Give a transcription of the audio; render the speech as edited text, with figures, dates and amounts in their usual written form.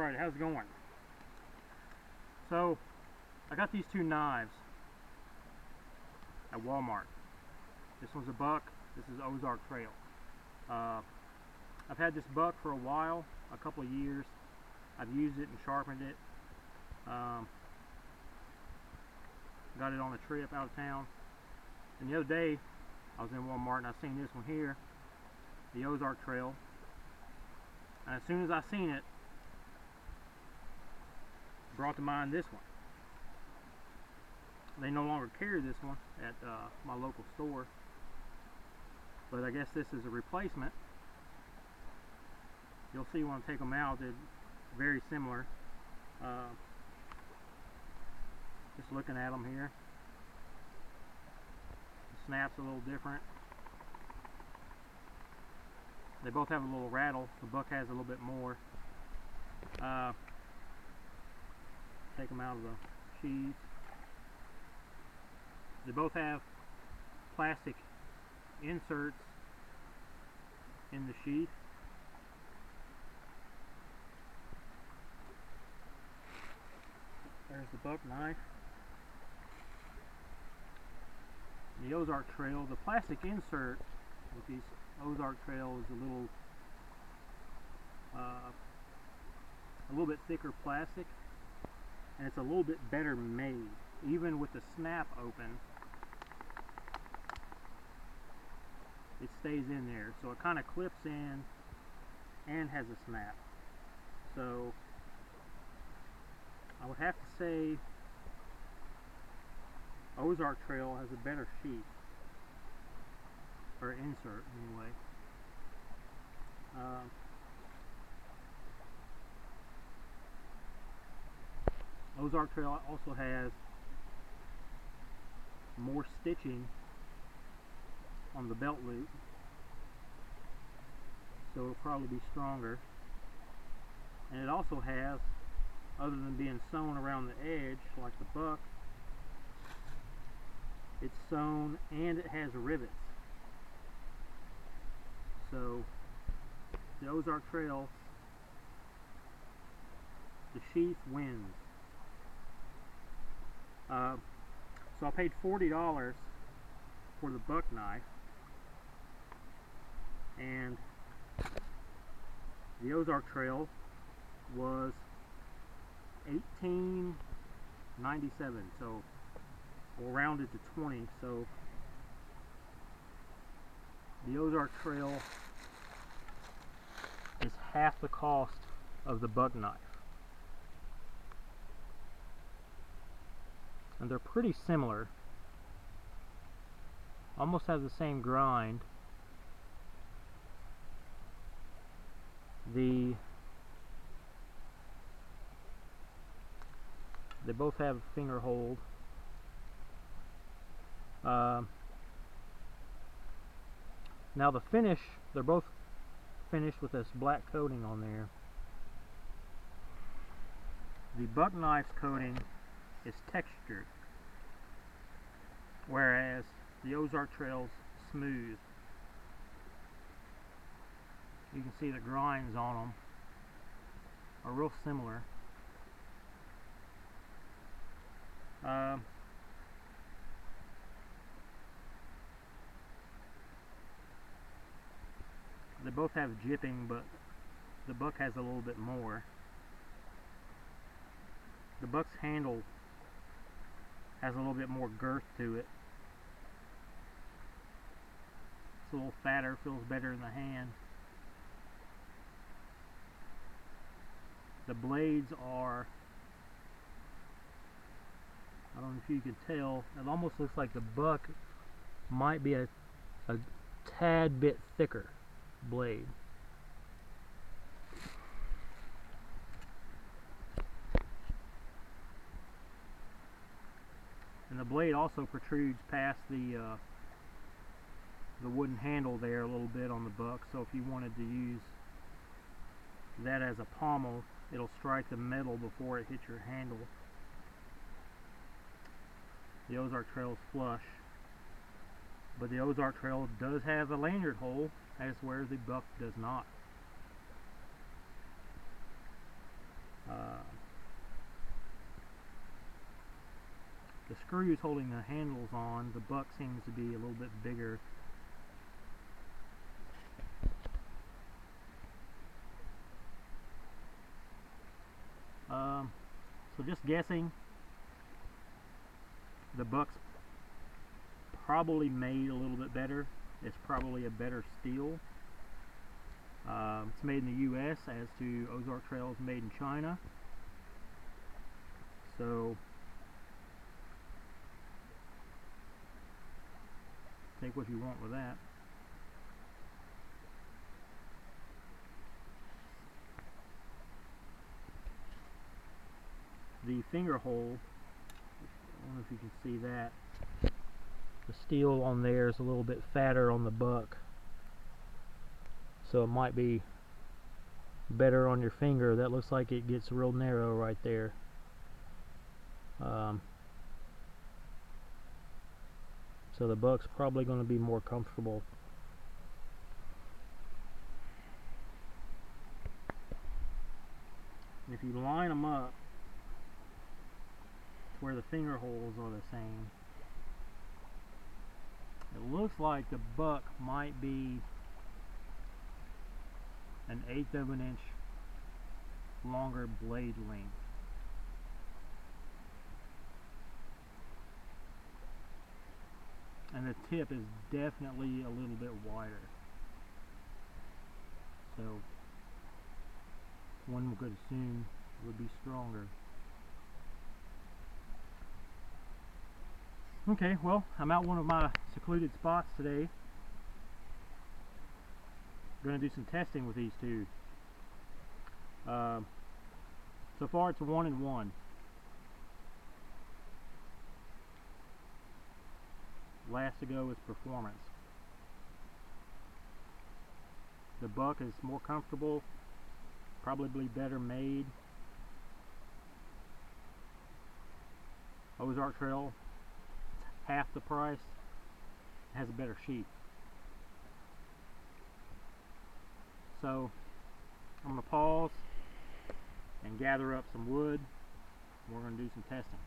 Alright, how's it going? So, I got these two knives at Walmart. This one's a buck, this is Ozark Trail. I've had this buck for a while, a couple of years. I've used it and sharpened it. Got it on a trip out of town. And the other day, I was in Walmart and I seen this one here, the Ozark Trail. And as soon as I seen it, brought to mind this one. They no longer carry this one at my local store, but I guess this is a replacement. You'll see when I take them out, they're very similar. Just looking at them here, the snap's a little different. They both have a little rattle. The buck has a little bit more. Take them out of the sheath. They both have plastic inserts in the sheath. There's the buck knife. The Ozark Trail, the plastic insert with these Ozark Trail is a little bit thicker plastic, and it's a little bit better made. Even with the snap open, it stays in there, so it kind of clips in and has a snap. So I would have to say Ozark Trail has a better sheath, or insert anyway. Ozark Trail also has more stitching on the belt loop, so it'll probably be stronger. And it also has, other than being sewn around the edge like the buck, it's sewn and it has rivets. So the Ozark Trail, the sheath wins. So I paid $40 for the buck knife, and the Ozark Trail was $18.97, so we'll round it to 20. So the Ozark Trail is half the cost of the buck knife. And they're pretty similar. Almost have the same grind. They both have finger hold. Now the finish, they're both finished with this black coating on there. The buck knife's coating is textured, whereas the Ozark Trail's smooth. You can see the grinds on them are real similar. They both have jipping, but the buck has a little bit more. The buck's handle has a little bit more girth to it. It's a little fatter, feels better in the hand. The blades are, I don't know if you can tell, it almost looks like the buck might be a tad bit thicker blade. And the blade also protrudes past the wooden handle there a little bit on the buck, so if you wanted to use that as a pommel, it'll strike the metal before it hits your handle. The Ozark Trail is flush, but the Ozark Trail does have a lanyard hole, as where the buck does not. The screws holding the handles on, the buck seems to be a little bit bigger. So just guessing, the buck's probably made a little bit better. It's probably a better steel. It's made in the U.S. as to Ozark Trail is made in China. So take what you want with that. The finger hole, I don't know if you can see that. The steel on there is a little bit fatter on the buck, so it might be better on your finger. That looks like it gets real narrow right there. So the buck's probably going to be more comfortable. If you line them up to where the finger holes are the same, it looks like the buck might be an 1/8 of an inch longer blade length. And the tip is definitely a little bit wider. So one could assume would be stronger. Okay, well, I'm out one of my secluded spots today. Going to do some testing with these two. So far it's a 1 and 1. Last to go is performance. The buck is more comfortable, probably better made. Ozark Trail, half the price, has a better sheath. So I'm going to pause and gather up some wood. We're going to do some testing.